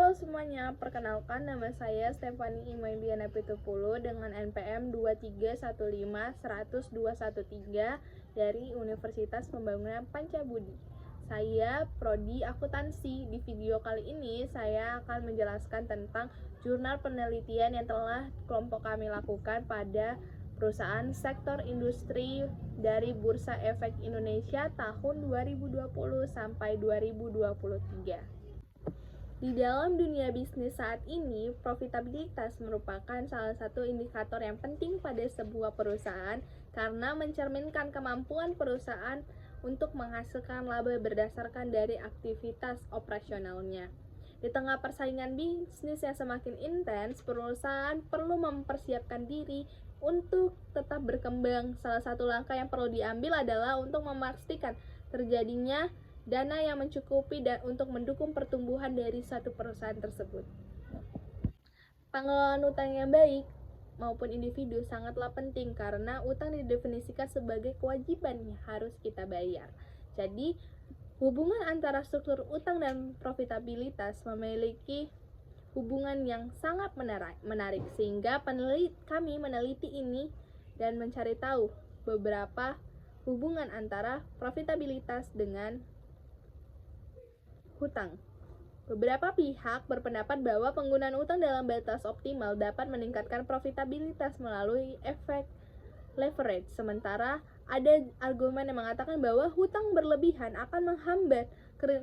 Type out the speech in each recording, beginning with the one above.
Halo semuanya, perkenalkan nama saya Stefani Imaydiana Pitupulu dengan NPM 231515113 dari Universitas Pembangunan Pancabudi. Saya Prodi Akuntansi. Di video kali ini saya akan menjelaskan tentang jurnal penelitian yang telah kelompok kami lakukan pada perusahaan sektor industri dari Bursa Efek Indonesia tahun 2020 sampai 2023. Di dalam dunia bisnis saat ini, profitabilitas merupakan salah satu indikator yang penting pada sebuah perusahaan karena mencerminkan kemampuan perusahaan untuk menghasilkan laba berdasarkan dari aktivitas operasionalnya. Di tengah persaingan bisnis yang semakin intens, perusahaan perlu mempersiapkan diri untuk tetap berkembang. Salah satu langkah yang perlu diambil adalah untuk memastikan terjadinya dana yang mencukupi dan untuk mendukung pertumbuhan dari satu perusahaan tersebut. Pengelolaan utang yang baik maupun individu sangatlah penting karena utang didefinisikan sebagai kewajiban yang harus kita bayar. Jadi, hubungan antara struktur utang dan profitabilitas memiliki hubungan yang sangat menarik sehingga kami meneliti ini dan mencari tahu beberapa hubungan antara profitabilitas dengan hutang. Beberapa pihak berpendapat bahwa penggunaan utang dalam batas optimal dapat meningkatkan profitabilitas melalui efek leverage. Sementara ada argumen yang mengatakan bahwa hutang berlebihan akan menghambat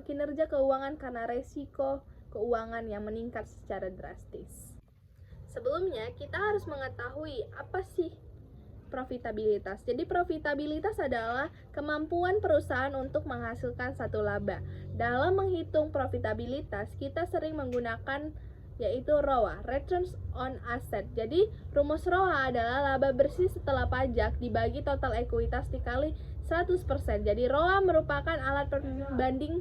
kinerja keuangan karena resiko keuangan yang meningkat secara drastis. Sebelumnya, kita harus mengetahui apa sih profitabilitas. Jadi profitabilitas adalah kemampuan perusahaan untuk menghasilkan satu laba. Dalam menghitung profitabilitas, kita sering menggunakan yaitu ROA, Returns on Asset. Jadi rumus ROA adalah laba bersih setelah pajak dibagi total ekuitas dikali 100%. Jadi ROA merupakan alat perbanding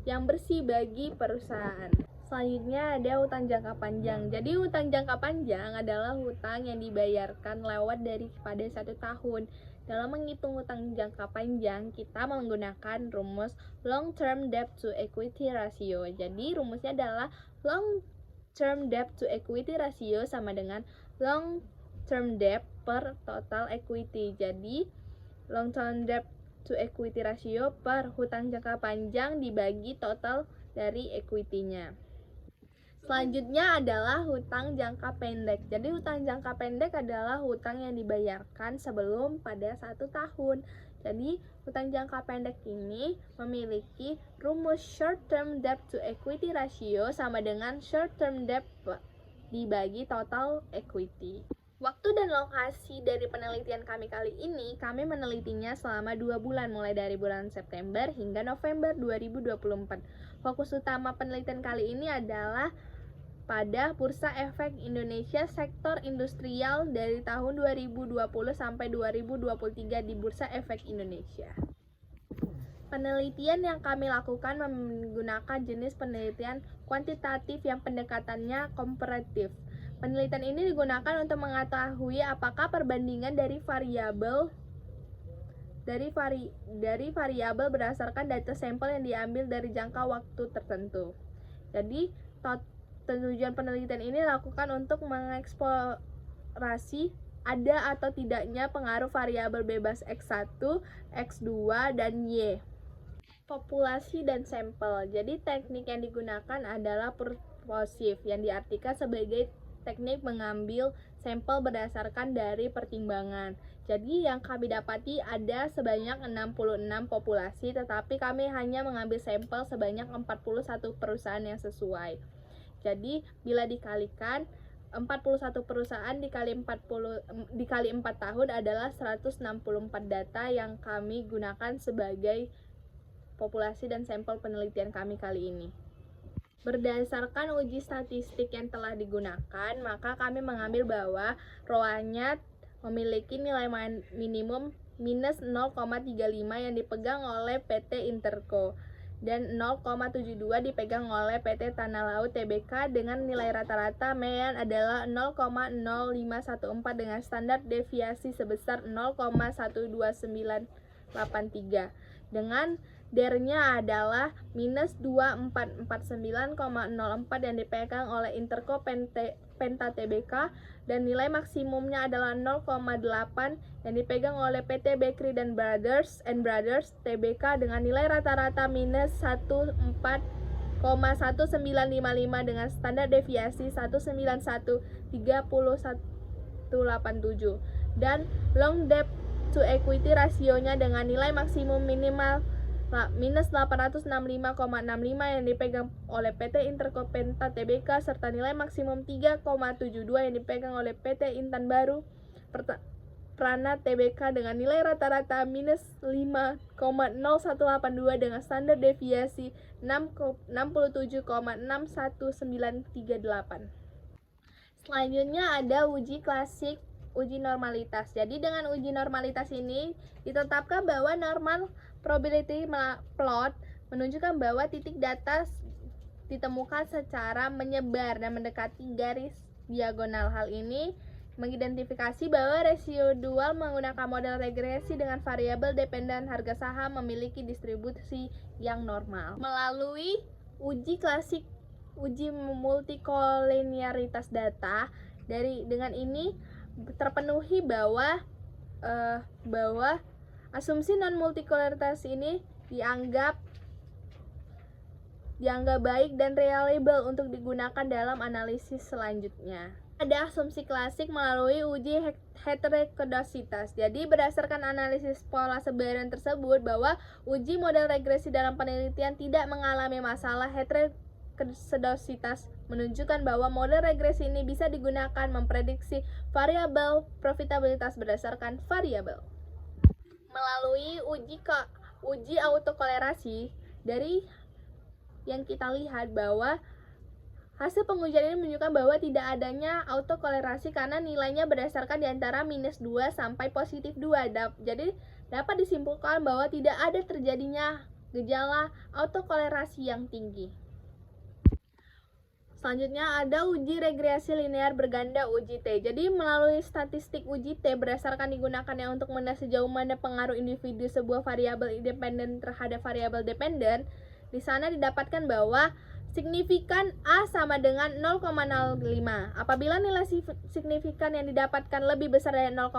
yang bersih bagi perusahaan. Selanjutnya ada hutang jangka panjang. Jadi hutang jangka panjang adalah hutang yang dibayarkan lewat daripada 1 tahun. Dalam menghitung hutang jangka panjang, kita menggunakan rumus long term debt to equity ratio. Jadi rumusnya adalah long term debt to equity ratio sama dengan long term debt per total equity. Jadi long term debt to equity ratio per hutang jangka panjang dibagi total dari equity-nya. Selanjutnya adalah hutang jangka pendek. Jadi hutang jangka pendek adalah hutang yang dibayarkan sebelum pada 1 tahun. Jadi hutang jangka pendek ini memiliki rumus short term debt to equity ratio sama dengan short term debt dibagi total equity. Waktu dan lokasi dari penelitian kami kali ini, kami menelitinya selama 2 bulan mulai dari bulan September hingga November 2024. Fokus utama penelitian kali ini adalah pada Bursa Efek Indonesia sektor industrial dari tahun 2020 sampai 2023 di Bursa Efek Indonesia. Penelitian yang kami lakukan menggunakan jenis penelitian kuantitatif yang pendekatannya komparatif. Penelitian ini digunakan untuk mengetahui apakah perbandingan dari variabel berdasarkan data sampel yang diambil dari jangka waktu tertentu. Jadi, tujuan penelitian ini dilakukan untuk mengeksplorasi ada atau tidaknya pengaruh variabel bebas X1, X2, dan Y. Populasi dan sampel. Jadi teknik yang digunakan adalah purposive yang diartikan sebagai teknik mengambil sampel berdasarkan dari pertimbangan. Jadi yang kami dapati ada sebanyak 66 populasi, tetapi kami hanya mengambil sampel sebanyak 41 perusahaan yang sesuai. Jadi bila dikalikan 41 perusahaan dikali 4 tahun adalah 164 data yang kami gunakan sebagai populasi dan sampel penelitian kami kali ini. Berdasarkan uji statistik yang telah digunakan, maka kami mengambil bahwa ROA-nya memiliki nilai minimum minus 0,35 yang dipegang oleh PT Interco dan 0,72 dipegang oleh PT Tanah Laut Tbk dengan nilai rata-rata MEAN adalah 0,0514 dengan standar deviasi sebesar 0,12983 dengan DER-nya adalah minus 2449,04 yang dipegang oleh Interco Penta Tbk, dan nilai maksimumnya adalah 0,8 yang dipegang oleh PT Bakery dan Brothers Tbk dengan nilai rata-rata minus 14,1955 dengan standar deviasi 191,3187, dan long debt to equity rasionya dengan nilai maksimum minimal minus 865,65 yang dipegang oleh PT Interco Penta Tbk serta nilai maksimum 3,72 yang dipegang oleh PT Intan Baru Prana Tbk dengan nilai rata-rata minus 5,0182 dengan standar deviasi 67,61938. Selanjutnya ada uji klasik uji normalitas. Jadi dengan uji normalitas ini ditetapkan bahwa normal probability plot menunjukkan bahwa titik data ditemukan secara menyebar dan mendekati garis diagonal. Hal ini mengidentifikasi bahwa residual menggunakan model regresi dengan variabel dependen harga saham memiliki distribusi yang normal. Melalui uji klasik uji multikolinearitas data, dengan ini terpenuhi bahwa asumsi non multikolinearitas ini dianggap baik dan reliable untuk digunakan dalam analisis selanjutnya. Ada asumsi klasik melalui uji heterokodositas. Jadi berdasarkan analisis pola sebaran tersebut bahwa uji model regresi dalam penelitian tidak mengalami masalah heterokodositas menunjukkan bahwa model regresi ini bisa digunakan memprediksi variabel profitabilitas berdasarkan variabel. Melalui uji autokolerasi, dari yang kita lihat bahwa hasil pengujian ini menunjukkan bahwa tidak adanya autokolerasi karena nilainya berdasarkan di antara minus 2 sampai positif 2. Jadi dapat disimpulkan bahwa tidak ada terjadinya gejala autokolerasi yang tinggi. Selanjutnya ada uji regresi linear berganda uji T. Jadi melalui statistik uji T berdasarkan digunakannya untuk menilai sejauh mana pengaruh individu sebuah variabel independen terhadap variabel dependen. Di sana didapatkan bahwa signifikan A sama dengan 0,05. Apabila nilai signifikan yang didapatkan lebih besar dari 0,05,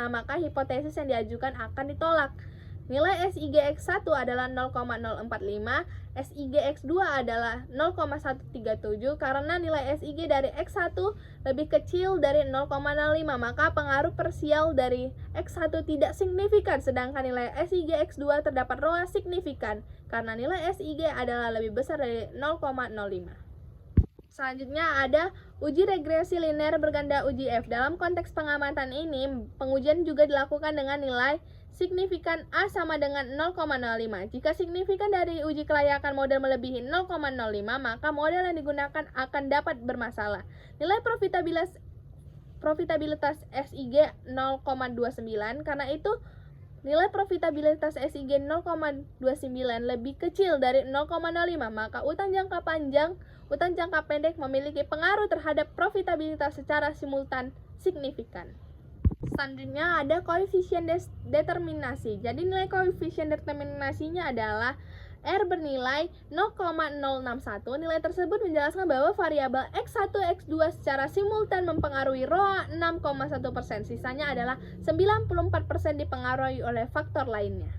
maka hipotesis yang diajukan akan ditolak. Nilai SIGX1 adalah 0,045, SIGX2 adalah 0,137. Karena nilai SIG dari X1 lebih kecil dari 0,05, maka pengaruh parsial dari X1 tidak signifikan, sedangkan nilai SIGX2 terdapat ROA signifikan karena nilai SIG adalah lebih besar dari 0,05. Selanjutnya ada uji regresi linear berganda uji F. Dalam konteks pengamatan ini, pengujian juga dilakukan dengan nilai signifikan A sama dengan 0,05. Jika signifikan dari uji kelayakan model melebihi 0,05, maka model yang digunakan akan dapat bermasalah. Nilai profitabilitas SIG 0,29, karena itu nilai profitabilitas SIG 0,29 lebih kecil dari 0,05, maka utang jangka pendek memiliki pengaruh terhadap profitabilitas secara simultan signifikan. Selanjutnya ada koefisien determinasi. Jadi nilai koefisien determinasinya adalah R bernilai 0,061. Nilai tersebut menjelaskan bahwa variabel X1, X2 secara simultan mempengaruhi ROA 6,1%. Sisanya adalah 94% dipengaruhi oleh faktor lainnya.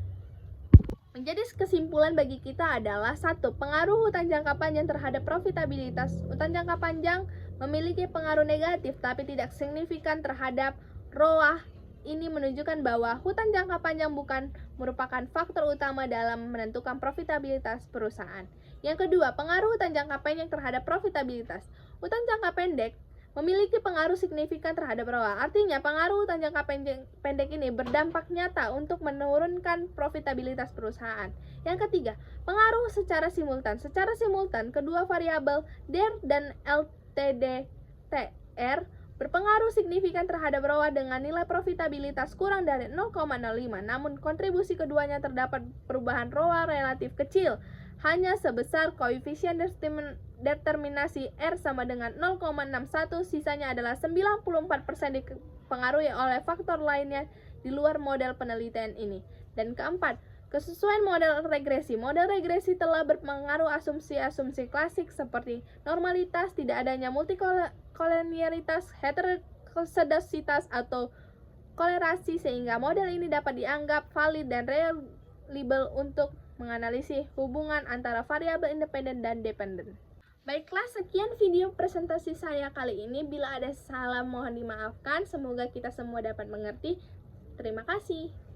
Menjadi kesimpulan bagi kita adalah 1. Pengaruh hutang jangka panjang terhadap profitabilitas. Hutang jangka panjang memiliki pengaruh negatif tapi tidak signifikan terhadap ROA. Ini menunjukkan bahwa hutang jangka panjang bukan merupakan faktor utama dalam menentukan profitabilitas perusahaan. Yang kedua, pengaruh hutang jangka pendek terhadap profitabilitas. Hutang jangka pendek memiliki pengaruh signifikan terhadap ROA. Artinya, pengaruh hutang jangka pendek ini berdampak nyata untuk menurunkan profitabilitas perusahaan. Yang ketiga, pengaruh secara simultan. Secara simultan, kedua variabel DER dan LTDTR berpengaruh signifikan terhadap ROA dengan nilai profitabilitas kurang dari 0,05. Namun kontribusi keduanya terdapat perubahan ROA relatif kecil, hanya sebesar koefisien determinasi R sama dengan 0,61, sisanya adalah 94% dipengaruhi oleh faktor lainnya di luar model penelitian ini. Dan keempat, Kesesuaian model regresi. Model regresi telah berpengaruh asumsi-asumsi klasik seperti normalitas, tidak adanya multikolonialitas, heterosedositas, atau kolerasi, sehingga model ini dapat dianggap valid dan reliable untuk menganalisis hubungan antara variabel independen dan dependen. Baiklah, sekian video presentasi saya kali ini. Bila ada salah mohon dimaafkan. Semoga kita semua dapat mengerti. Terima kasih.